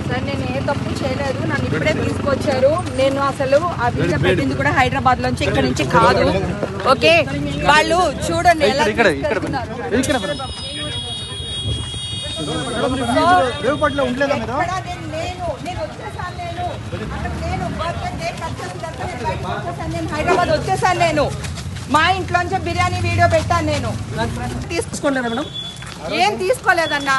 Sir నేను ఏ తప్పు చేయలేదు, నన్ను ఇప్పుడే తీసుకొచ్చారు. నేను అసలు ఆ వీడియో పెట్టింది కూడా హైదరాబాద్ లోంచి, ఇక్కడ నుంచి కాదు. ఓకే, వాళ్ళు చూడండి ఎలా హైదరాబాద్ వచ్చేసాను. నేను మా ఇంట్లోంచి బిర్యానీ వీడియో పెట్టాను. నేను తీసుకుంటాను మేడం. ఏం తీసుకోలేదన్నా.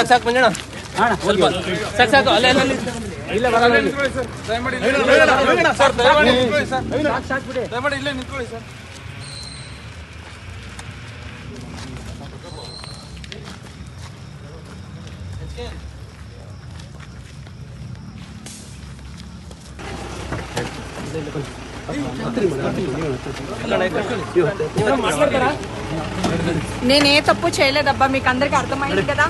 ಸಾಕು ಮಂಜಣ್ಣ, ಸಾಕು ಅಲ್ಲೇ ಇಲ್ಲ ಬರಲ್ಲ ಇಲ್ಲೇ ನಿಂತ್ಕೊಳ್ಳಿ ಸರ್. నేనే తప్పు చేయలేదబ్బా, మీకు అందరికి అర్థమైంది కదా.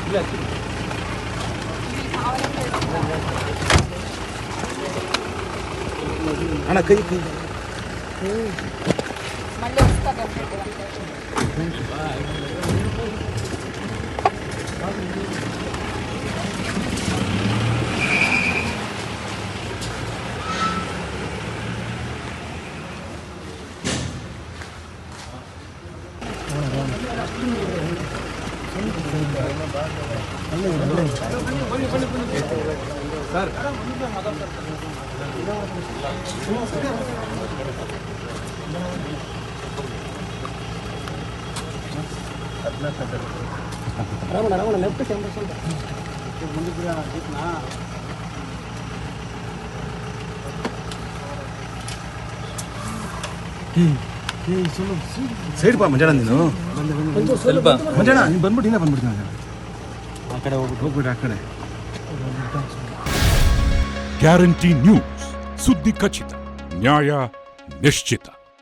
మళ్ళీ వస్తాను. సార్ ಸೈಡ್ ಬಾ ಮಂಜಣ್ಣ, ನೀನು ಮಂಜಣ್ಣ ನೀನು ಬಂದ್ಬಿಟ್ಟು ಆ ಕಡೆ ಹೋಗ್ಬಿಟ್ಟು ಆ ಕಡೆ. ಗ್ಯಾರಂಟಿ ನ್ಯೂಸ್, ಸುದ್ದಿ ಖಚಿತ, ನ್ಯಾಯ ನಿಶ್ಚಿತ.